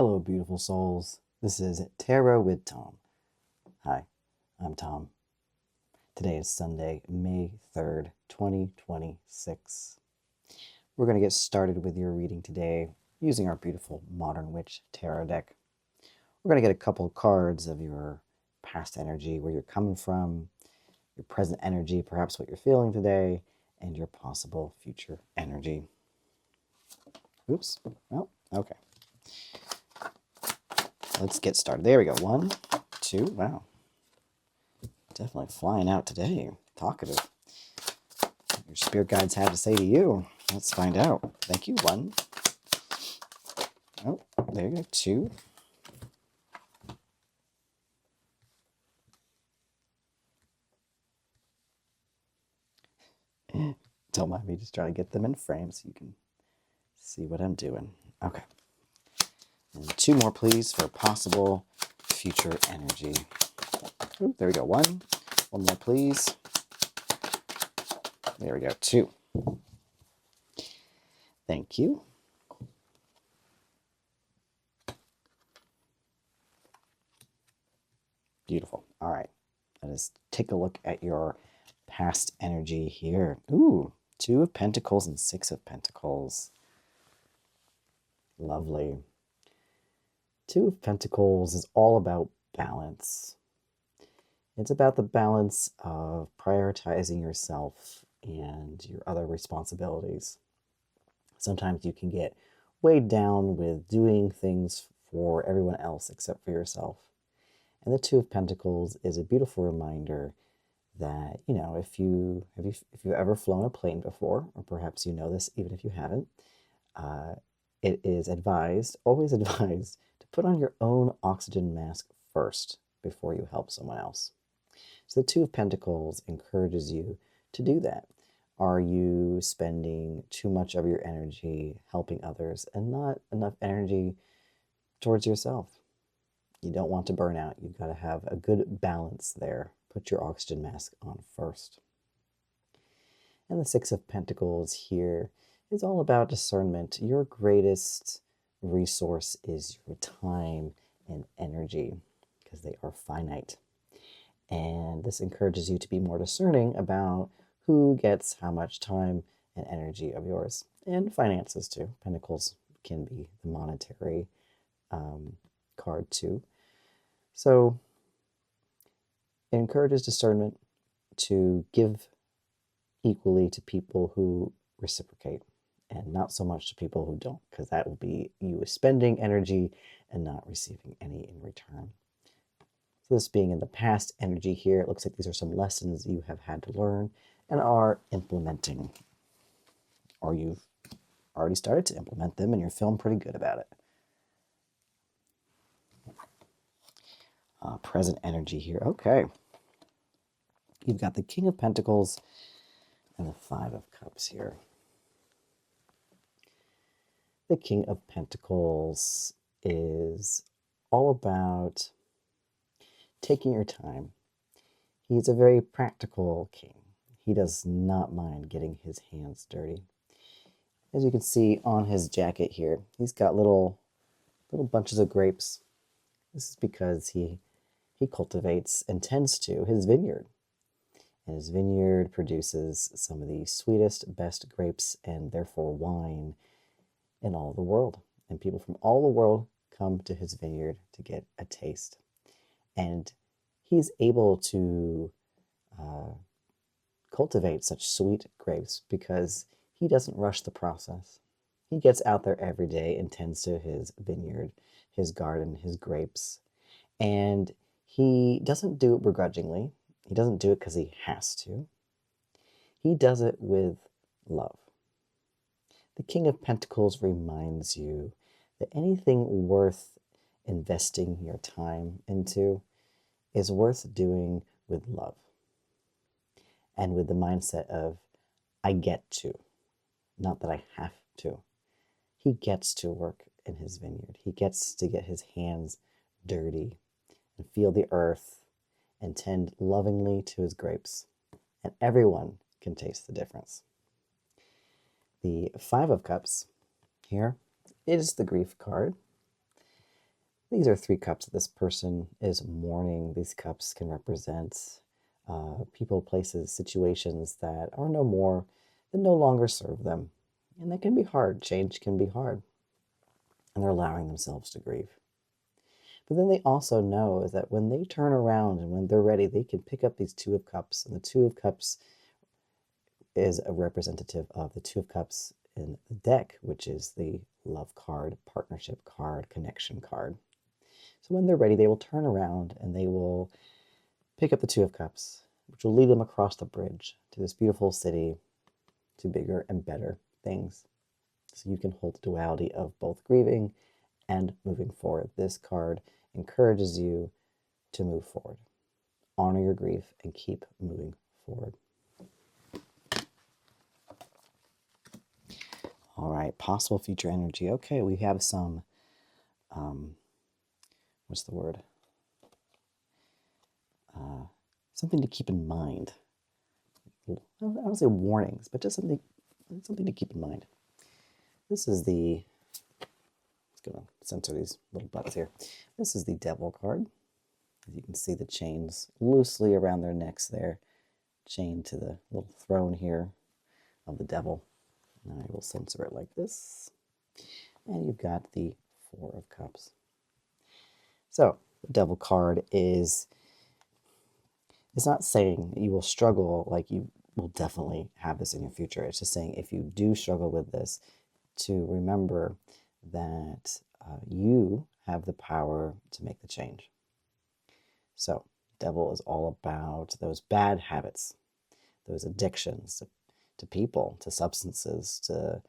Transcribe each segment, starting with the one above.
Hello, beautiful souls. This is Tarot with Thom. Hi, I'm Thom. Today is Sunday, May 3rd, 2026. We're going to get started with your reading today using our beautiful Modern Witch Tarot deck. We're going to get a couple cards of your past energy, where you're coming from, your present energy, perhaps what you're feeling today, and your possible future energy. Oops. Oh, okay. Let's get started. There we go. 1, 2. Wow. Definitely flying out today. Talkative. What your spirit guides have to say to you. Let's find out. Thank you. 1. Oh, there you go. 2. Don't mind me just trying to get them in frame so you can see what I'm doing. Okay. And 2 more, please, for possible future energy. Ooh, there we go. 1. 1 more, please. There we go. 2. Thank you. Beautiful. All right. Let us take a look at your past energy here. Ooh, 2 of Pentacles and 6 of Pentacles. Lovely. 2 of Pentacles is all about balance. It's about the balance of prioritizing yourself and your other responsibilities. Sometimes you can get weighed down with doing things for everyone else except for yourself. And the 2 of Pentacles is a beautiful reminder that, if you've ever flown a plane before, or perhaps you know this even if you haven't, it is advised, always advised, to put on your own oxygen mask first before you help someone else. So the 2 of Pentacles encourages you to do that. Are you spending too much of your energy helping others and not enough energy towards yourself? You don't want to burn out. You've got to have a good balance there. Put your oxygen mask on first. And the 6 of Pentacles here is all about discernment. Your greatest resource is your time and energy, because they are finite. And this encourages you to be more discerning about who gets how much time and energy of yours. And finances too. Pentacles can be the monetary card too. So it encourages discernment to give equally to people who reciprocate, and not so much to people who don't, because that will be you spending energy and not receiving any in return. So this being in the past energy here, it looks like these are some lessons you have had to learn and are implementing, or you've already started to implement them and you're feeling pretty good about it. Present energy here. Okay. You've got the King of Pentacles and the 5 of Cups here. The King of Pentacles is all about taking your time. He's a very practical king. He does not mind getting his hands dirty. As you can see on his jacket here, he's got little bunches of grapes. This is because he cultivates and tends to his vineyard. And his vineyard produces some of the sweetest, best grapes and therefore wine in all the world. And people from all the world come to his vineyard to get a taste. And he's able to cultivate such sweet grapes because he doesn't rush the process. He gets out there every day and tends to his vineyard, his garden, his grapes. And he doesn't do it begrudgingly. He doesn't do it because he has to. He does it with love. The King of Pentacles reminds you that anything worth investing your time into is worth doing with love and with the mindset of, I get to, not that I have to. He gets to work in his vineyard. He gets to get his hands dirty and feel the earth and tend lovingly to his grapes. And everyone can taste the difference. The 5 of Cups here is the grief card. These are 3 cups that this person is mourning. These cups can represent people, places, situations that are no more, that no longer serve them. And that can be hard. Change can be hard. And they're allowing themselves to grieve. But then they also know is that when they turn around and when they're ready, they can pick up these 2 of Cups. And the 2 of Cups is a representative of the 2 of Cups in the deck, which is the love card, partnership card, connection card. So when they're ready, they will turn around and they will pick up the 2 of Cups, which will lead them across the bridge to this beautiful city, to bigger and better things. So you can hold the duality of both grieving and moving forward. This card encourages you to move forward. Honor your grief and keep moving forward. All right, possible future energy. Okay, we have some, what's the word? Something to keep in mind. I don't say warnings, but just something to keep in mind. This is the, let's go censor these little butts here. This is the Devil card. As you can see the chains loosely around their necks there, chained to the little throne here of the Devil. And I will censor it like this. And you've got the 4 of Cups. So the Devil card is, it's not saying you will struggle, like you will definitely have this in your future. It's just saying if you do struggle with this, to remember that you have the power to make the change. So Devil is all about those bad habits, those addictions to people, to substances, to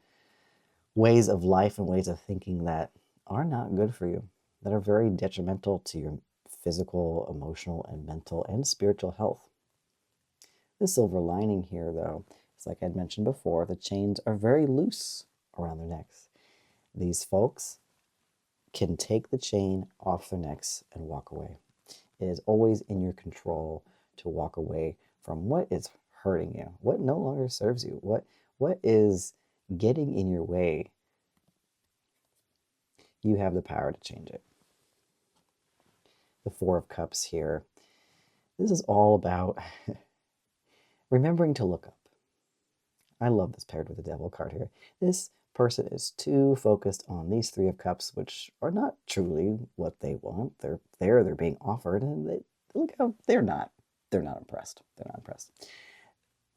ways of life and ways of thinking that are not good for you, that are very detrimental to your physical, emotional, and mental and spiritual health. The silver lining here, though, is like I'd mentioned before, the chains are very loose around their necks. These folks can take the chain off their necks and walk away. It is always in your control to walk away from what is hurting you, what no longer serves you, what is getting in your way. You have the power to change it. The 4 of Cups here. This is all about remembering to look up. I love this paired with the Devil card here. This person is too focused on these 3 of Cups, which are not truly what they want. They're being offered, and look how they're not impressed. They're not impressed.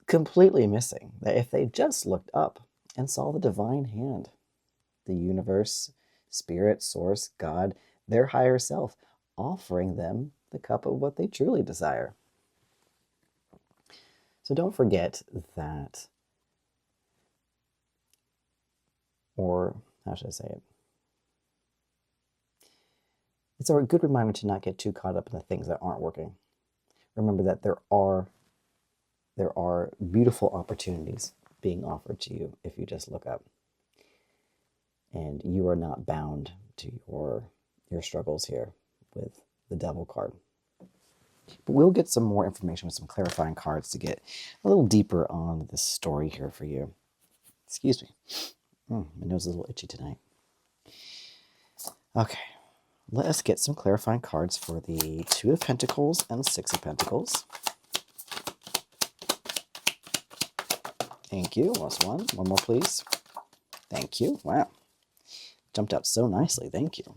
Completely missing that if they just looked up and saw the divine hand, the universe, spirit, source, God, their higher self, offering them the cup of what they truly desire. So don't forget that, or how should I say it? It's a good reminder to not get too caught up in the things that aren't working. Remember that there are beautiful opportunities being offered to you if you just look up. And you are not bound to your struggles here with the Devil card. But we'll get some more information with some clarifying cards to get a little deeper on this story here for you. Excuse me. My nose is a little itchy tonight. Okay, let us get some clarifying cards for the 2 of Pentacles and 6 of Pentacles. Thank you. Last one. One more, please. Thank you. Wow. Jumped out so nicely. Thank you.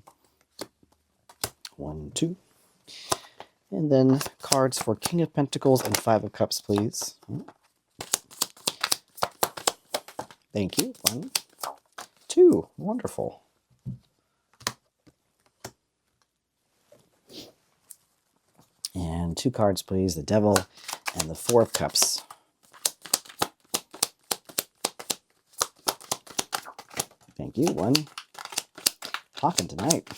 1, 2. And then cards for King of Pentacles and 5 of Cups, please. Thank you. 1, 2. Wonderful. And 2 cards, please. The Devil and the 4 of Cups. Thank you. 1. Talking tonight.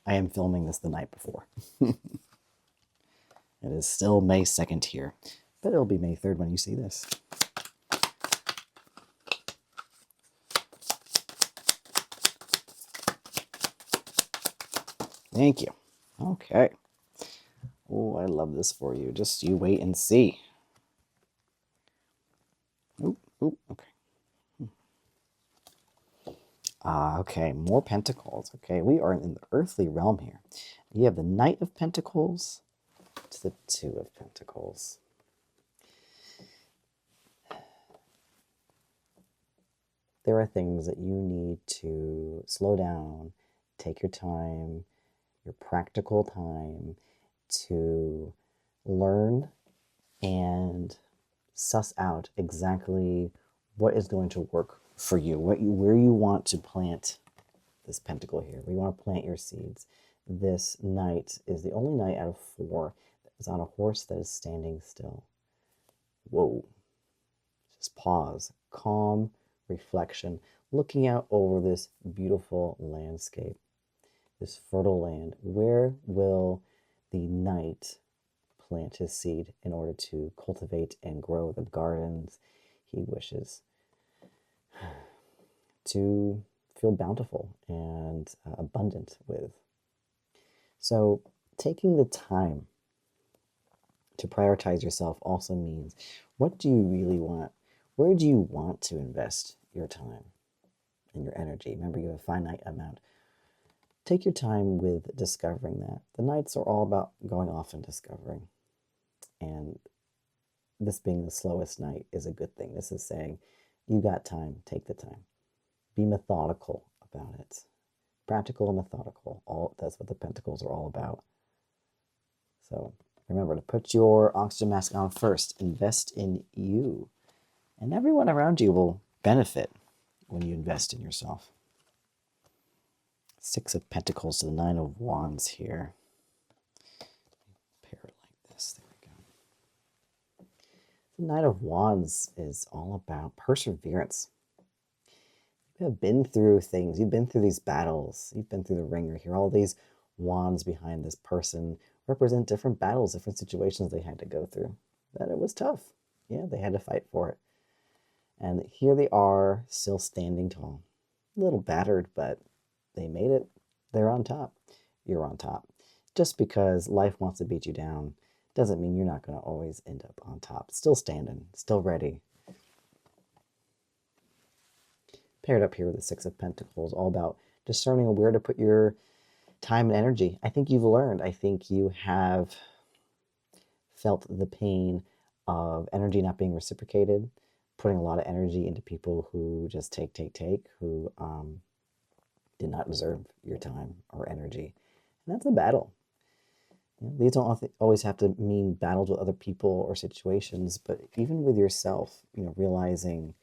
I am filming this the night before. It is still May 2nd here, but it'll be May 3rd when you see this. Thank you. Okay. Oh, I love this for you. Just you wait and see. Oh, okay. Okay, more pentacles. Okay, we are in the earthly realm here. You have the Knight of Pentacles to the Two of Pentacles. There are things that you need to slow down, take your time, your practical time to learn and suss out exactly what is going to work for you, where you want to plant this pentacle here. We want to plant your seeds. This knight is the only knight out of 4 that is on a horse that is standing still. Whoa. Just pause, calm reflection, looking out over this beautiful landscape, this fertile land. Where will the knight plant his seed in order to cultivate and grow the gardens he wishes to feel bountiful and abundant with? So, taking the time to prioritize yourself also means, what do you really want? Where do you want to invest your time and your energy? Remember, you have a finite amount. Take your time with discovering that. The nights are all about going off and discovering. And this being the slowest night is a good thing. This is saying, you got time, take the time. Be methodical about it. Practical and methodical. That's what the pentacles are all about. So remember to put your oxygen mask on first. Invest in you. And everyone around you will benefit when you invest in yourself. 6 of Pentacles to the 9 of Wands here. Pair it like this. There we go. The Knight of Wands is all about perseverance. You have been through things. You've been through these battles. You've been through the ringer here. All these wands behind this person represent different battles, different situations they had to go through. That it was tough. Yeah, they had to fight for it. And here they are, still standing tall. A little battered, but they made it. They're on top. You're on top. Just because life wants to beat you down doesn't mean you're not going to always end up on top. Still standing, still ready. Paired up here with the 6 of Pentacles, all about discerning where to put your time and energy. I think you've learned. I think you have felt the pain of energy not being reciprocated, putting a lot of energy into people who just take, who did not deserve your time or energy. And that's a battle. You know, these don't always have to mean battles with other people or situations, but even with yourself, realizing,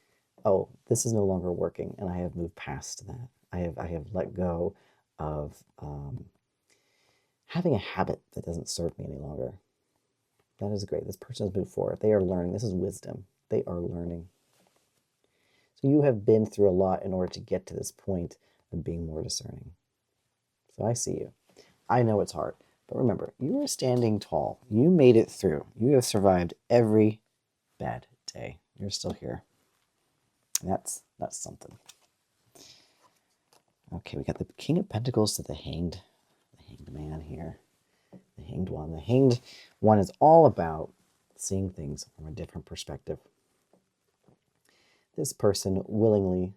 oh, this is no longer working, and I have moved past that. I have let go of having a habit that doesn't serve me any longer. That is great. This person has moved forward. They are learning. This is wisdom. They are learning. So you have been through a lot in order to get to this point of being more discerning. So I see you. I know it's hard, but remember, you are standing tall. You made it through. You have survived every bad day. You're still here. That's something. Okay, we got the King of Pentacles to the Hanged Man here. The Hanged One. The Hanged One is all about seeing things from a different perspective. This person willingly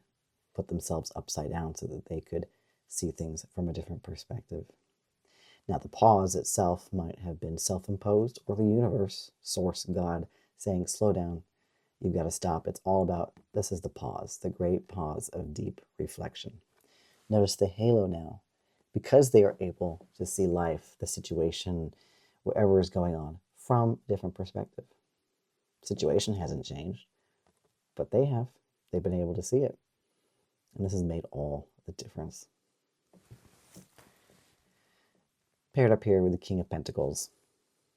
put themselves upside down so that they could see things from a different perspective. Now, the pause itself might have been self-imposed, or the universe, source, God, saying, slow down, you've got to stop. It's all about, this is the pause, the great pause of deep reflection. Notice the halo now. Because they are able to see life, the situation, whatever is going on, from a different perspective. Situation hasn't changed, but they have. They've been able to see it. And this has made all the difference. Paired up here with the King of Pentacles.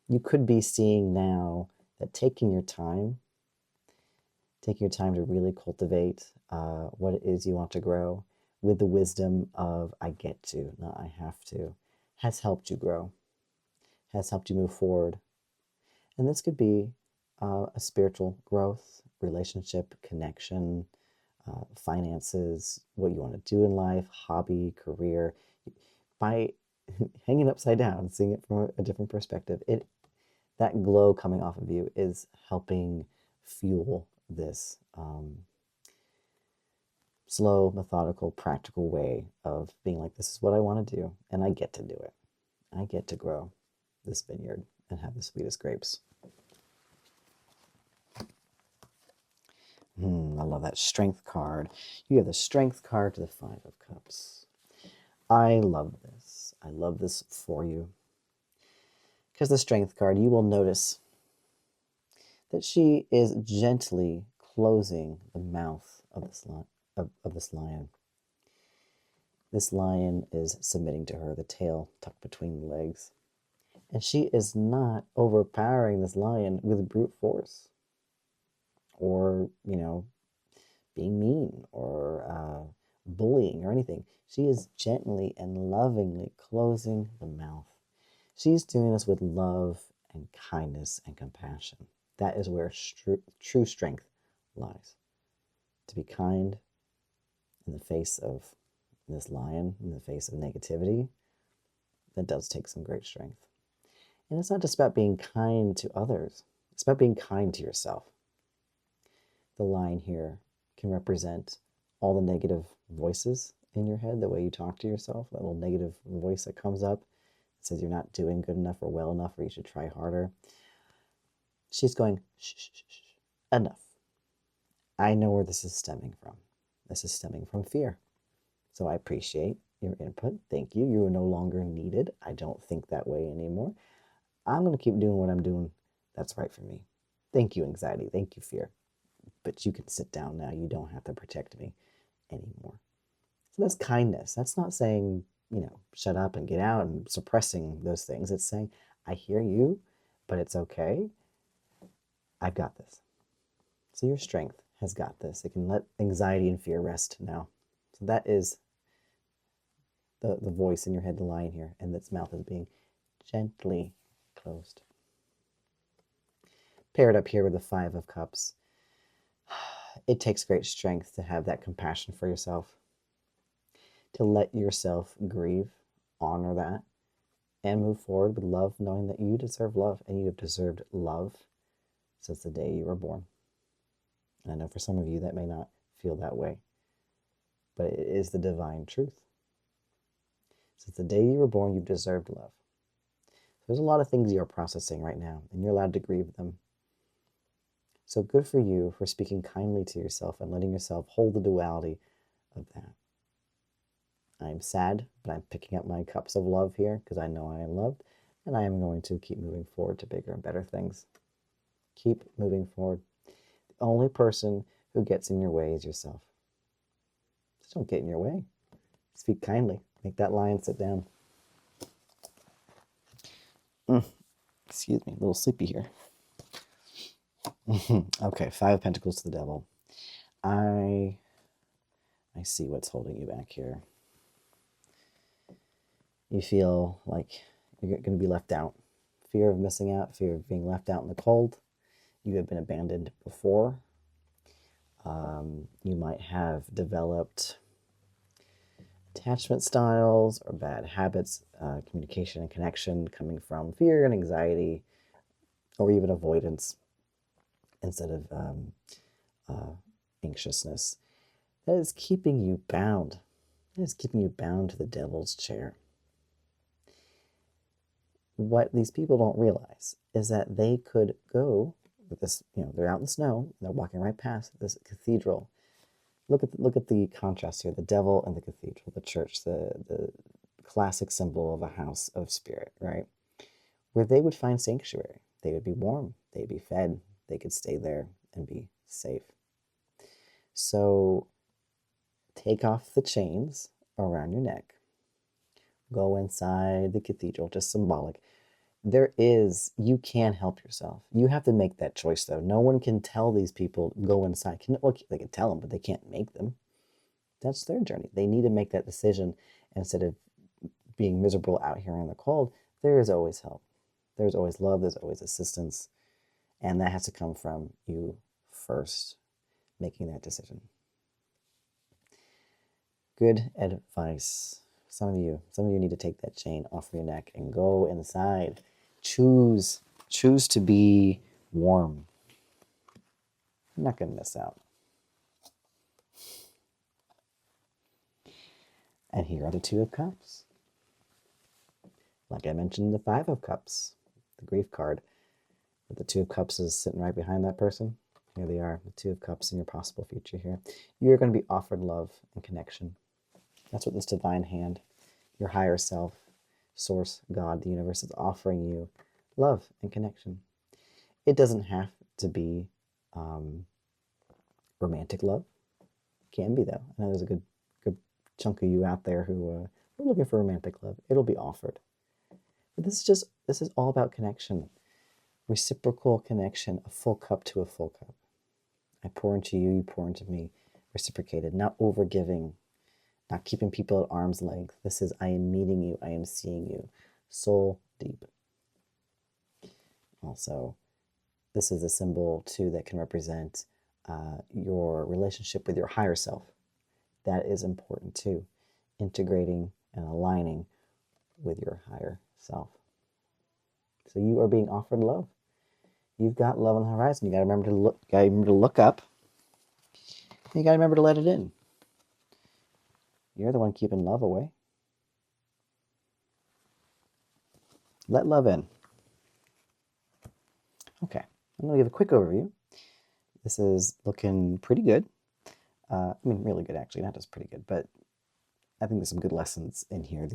You could be seeing now that taking your time to really cultivate what it is you want to grow with the wisdom of I get to, not I have to, has helped you grow, has helped you move forward. And this could be a spiritual growth, relationship, connection, finances, what you want to do in life, hobby, career. By hanging upside down, seeing it from a different perspective, that glow coming off of you is helping fuel this slow, methodical, practical way of being like, this is what I want to do, and I get to do it. I get to grow this vineyard and have the sweetest grapes. I love that strength card. You have the strength card to the Five of Cups. I love this. I love this for you. Because the strength card, you will notice that she is gently closing the mouth of this lion. This lion is submitting to her, the tail tucked between the legs. And she is not overpowering this lion with brute force or, being mean or bullying or anything. She is gently and lovingly closing the mouth. She's doing this with love and kindness and compassion. That is where true strength lies. To be kind in the face of this lion, in the face of negativity, that does take some great strength. And it's not just about being kind to others. It's about being kind to yourself. The lion here can represent all the negative voices in your head, the way you talk to yourself, that little negative voice that comes up, that says you're not doing good enough or well enough, or you should try harder. She's going, shh, shh, shh, shh, enough. I know where this is stemming from. This is stemming from fear. So I appreciate your input. Thank you. You are no longer needed. I don't think that way anymore. I'm going to keep doing what I'm doing. That's right for me. Thank you, anxiety. Thank you, fear. But you can sit down now. You don't have to protect me anymore. So that's kindness. That's not saying, shut up and get out and suppressing those things. It's saying, I hear you, but it's okay. I've got this. So your strength has got this. It can let anxiety and fear rest now. So that is the voice in your head, the lion here, and its mouth is being gently closed. Paired up here with the Five of Cups. It takes great strength to have that compassion for yourself, to let yourself grieve, honor that, and move forward with love, knowing that you deserve love, and you have deserved love since the day you were born. And I know for some of you that may not feel that way, but it is the divine truth. Since the day you were born, you've deserved love. There's a lot of things you're processing right now, and you're allowed to grieve them. So good for you for speaking kindly to yourself and letting yourself hold the duality of that. I'm sad, but I'm picking up my cups of love here because I know I am loved, and I am going to keep moving forward to bigger and better things. Keep moving forward. The only person who gets in your way is yourself. Just don't get in your way. Speak kindly. Make that lion sit down. Excuse me, a little sleepy here. Okay, Five of Pentacles to the Devil. I see what's holding you back here. You feel like you're going to be left out. Fear of missing out, fear of being left out in the cold. You have been abandoned before. You might have developed attachment styles or bad habits, communication and connection coming from fear and anxiety, or even avoidance instead of anxiousness. That is keeping you bound. That is keeping you bound to the devil's chair. What these people don't realize is that they could go with this, they're out in the snow, and they're walking right past this cathedral. Look at the contrast here, the devil and the cathedral, the church, the classic symbol of a house of spirit, right? Where they would find sanctuary. They would be warm, they'd be fed, they could stay there and be safe. So take off the chains around your neck. Go inside the cathedral, just symbolic. You can help yourself. You have to make that choice, though. No one can tell these people, go inside. They can tell them, but they can't make them. That's their journey. They need to make that decision instead of being miserable out here in the cold. There is always help. There's always love. There's always assistance. And that has to come from you first, making that decision. Good advice. Some of you need to take that chain off your neck and go inside. Choose to be warm. You're not going to miss out. And here are the Two of Cups. Like I mentioned, the Five of Cups, the grief card. But the Two of Cups is sitting right behind that person. Here they are, the Two of Cups in your possible future here. You're going to be offered love and connection. That's what this divine hand, your higher self, source, God, the universe, is offering you love and connection. It doesn't have to be romantic love. It can be, though. I know there's a good chunk of you out there who are looking for romantic love. It'll be offered. But this is all about connection. Reciprocal connection, a full cup to a full cup. I pour into you, you pour into me. Reciprocated, not overgiving, not keeping people at arm's length. This is, I am meeting you, I am seeing you. Soul deep. Also, this is a symbol, too, that can represent your relationship with your higher self. That is important, too. Integrating and aligning with your higher self. So you are being offered love. You've got love on the horizon. You got to remember to look. Got to remember to look up. And you got to remember to let it in. You're the one keeping love away. Let love in. Okay, I'm going to give a quick overview. This is looking pretty good. I mean, really good, actually. Not just pretty good, but I think there's some good lessons in here.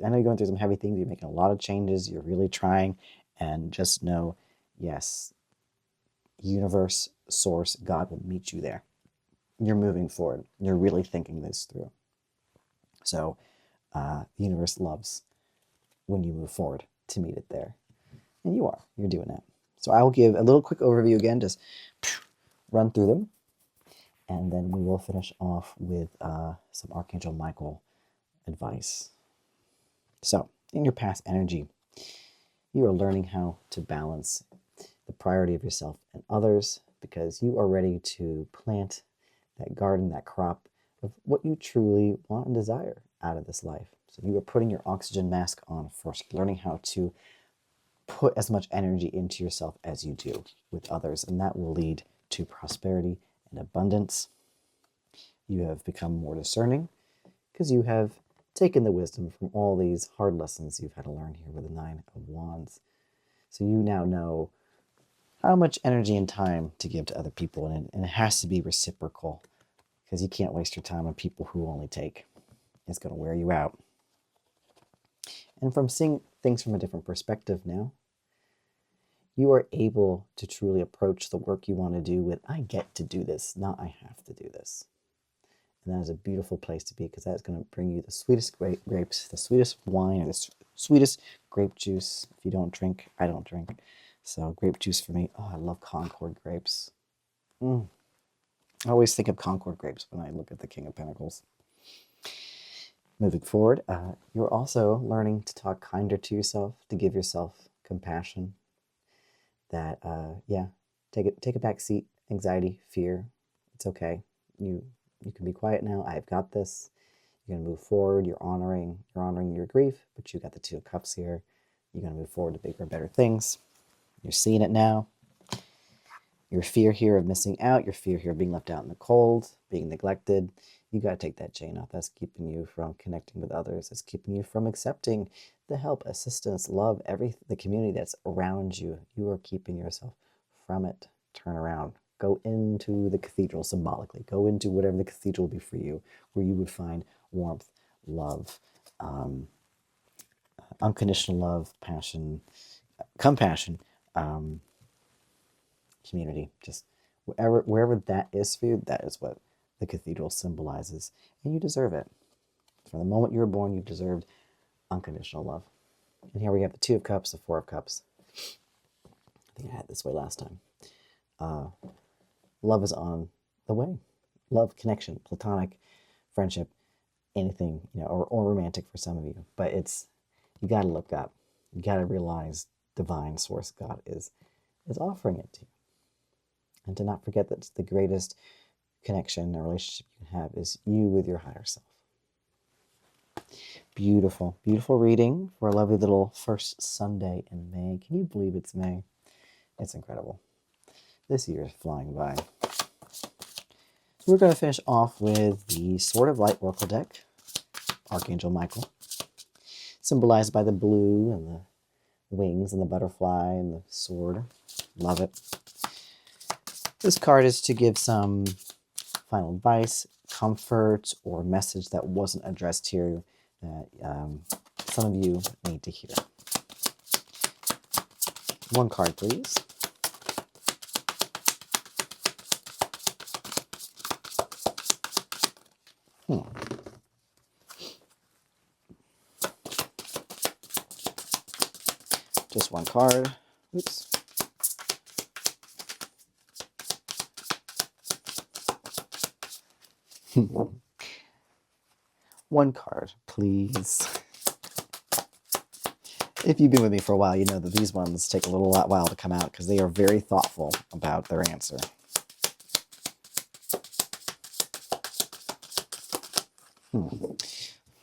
I know you're going through some heavy things. You're making a lot of changes. You're really trying. And just know, yes, universe, source, God will meet you there. You're moving forward. You're really thinking this through. So the universe loves when you move forward to meet it there. And you are. You're doing that. So I will give a little quick overview again, just run through them. And then we will finish off with some Archangel Michael advice. So, in your past energy, you are learning how to balance the priority of yourself and others, because you are ready to plant that garden, that crop of what you truly want and desire out of this life. So you are putting your oxygen mask on first, learning how to put as much energy into yourself as you do with others, and that will lead to prosperity and abundance. You have become more discerning because you have taken the wisdom from all these hard lessons you've had to learn here with the Nine of Wands. So you now know how much energy and time to give to other people, and it has to be reciprocal, because you can't waste your time on people who only take. It's going to wear you out. And from seeing things from a different perspective now, you are able to truly approach the work you want to do with, I get to do this, not I have to do this. And that is a beautiful place to be, because that is going to bring you the sweetest grapes, the sweetest wine, or the sweetest grape juice. If you don't drink, I don't drink. So grape juice for me. Oh, I love Concord grapes. I always think of Concord grapes when I look at the King of Pentacles. Moving forward, you're also learning to talk kinder to yourself, to give yourself compassion. That, take a back seat. Anxiety, fear, it's okay. You can be quiet now. I've got this. You're going to move forward. You're honoring your grief, but you got the Two of Cups here. You're going to move forward to bigger and better things. You're seeing it now. Your fear here of missing out, your fear here of being left out in the cold, being neglected, you got to take that chain off. That's keeping you from connecting with others. It's keeping you from accepting the help, assistance, love, the community that's around you. You are keeping yourself from it. Turn around. Go into the cathedral symbolically. Go into whatever the cathedral will be for you, where you would find warmth, love, unconditional love, passion, compassion, community. Just wherever that is for you, that is what the cathedral symbolizes. And you deserve it. From the moment you were born, you deserved unconditional love. And here we have the Two of Cups, the Four of Cups. I think I had it this way last time. Love is on the way. Love, connection, platonic, friendship, anything, or romantic for some of you. But you got to look up. You got to realize divine source God is offering it to you. And to not forget that the greatest connection or relationship you can have is you with your higher self. Beautiful, beautiful reading for a lovely little first Sunday in May. Can you believe it's May? It's incredible. This year is flying by. We're going to finish off with the Sword of Light Oracle deck. Archangel Michael, symbolized by the blue and the wings and the butterfly and the sword. Love it. This card is to give some final advice, comfort, or message that wasn't addressed here that some of you need to hear. One card, please. Just one card. Oops. One card, please. If you've been with me for a while, you know that these ones take a while to come out because they are very thoughtful about their answer.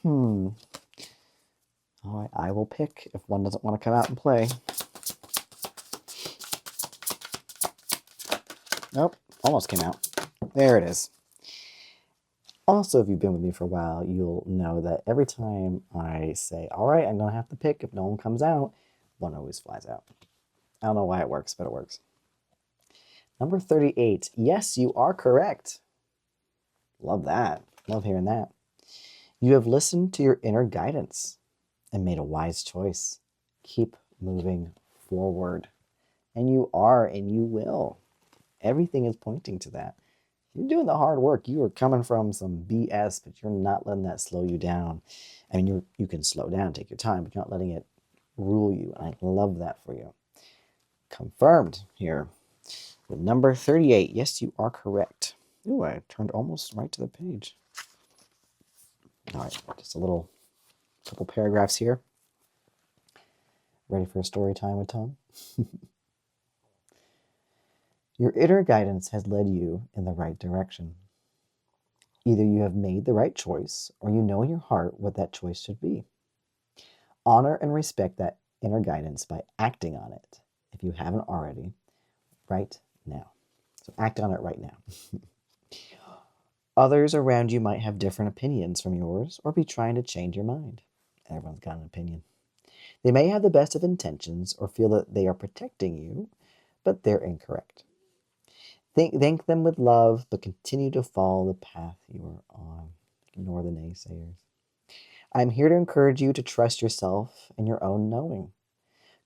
All right, I will pick if one doesn't want to come out and play. Nope, almost came out. There it is. Also, if you've been with me for a while, you'll know that every time I say, all right, I'm going to have to pick, if no one comes out, one always flies out. I don't know why it works, but it works. Number 38. Yes, you are correct. Love that. Love hearing that. You have listened to your inner guidance and made a wise choice. Keep moving forward. And you are, and you will. Everything is pointing to that. You're doing the hard work. You are coming from some BS, but you're not letting that slow you down. I mean, you can slow down, take your time, but you're not letting it rule you. And I love that for you. Confirmed here with number 38. Yes, you are correct. Ooh, I turned almost right to the page. All right, just a couple paragraphs here. Ready for a story time with Thom? Your inner guidance has led you in the right direction. Either you have made the right choice or you know in your heart what that choice should be. Honor and respect that inner guidance by acting on it, if you haven't already, right now. So act on it right now. Others around you might have different opinions from yours or be trying to change your mind. Everyone's got an opinion. They may have the best of intentions or feel that they are protecting you, but they're incorrect. Thank them with love, but continue to follow the path you are on. Ignore the naysayers. I'm here to encourage you to trust yourself and your own knowing.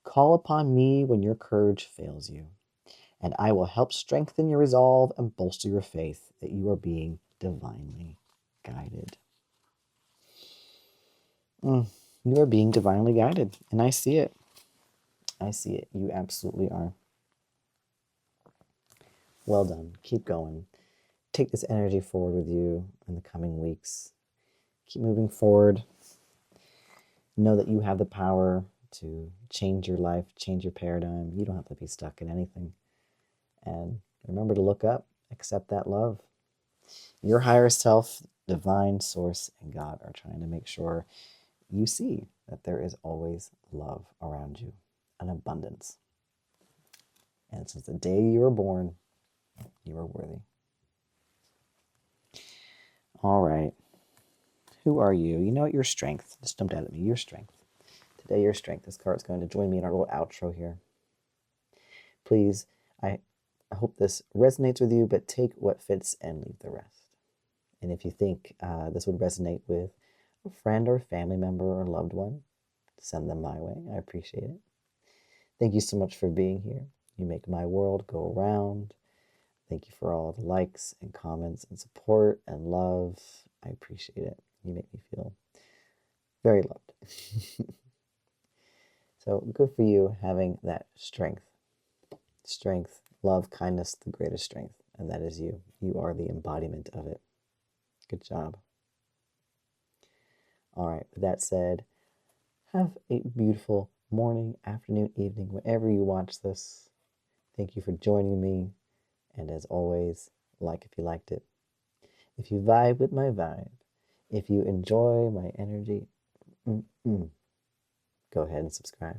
Call upon me when your courage fails you, and I will help strengthen your resolve and bolster your faith that you are being divinely guided. You are being divinely guided, and I see it. I see it. You absolutely are. Well done. Keep going. Take this energy forward with you in the coming weeks. Keep moving forward. Know that you have the power to change your life, change your paradigm. You don't have to be stuck in anything. And remember to look up, accept that love. Your higher self, divine source, and God are trying to make sure you see that there is always love around you, an abundance. And since the day you were born, you are worthy. All right. Who are you? You know what? Your strength. Just jumped out at me. Your strength. Today, your strength. This card's going to join me in our little outro here. Please, I hope this resonates with you, but take what fits and leave the rest. And if you think this would resonate with a friend or family member or loved one, send them my way. I appreciate it. Thank you so much for being here. You make my world go around. Thank you for all the likes and comments and support and love. I appreciate it. You make me feel very loved. So good for you having that strength. Strength, love, kindness, the greatest strength. And that is you. You are the embodiment of it. Good job. All right, with that said, have a beautiful morning, afternoon, evening, whenever you watch this. Thank you for joining me. And as always, like if you liked it. If you vibe with my vibe, if you enjoy my energy, go ahead and subscribe.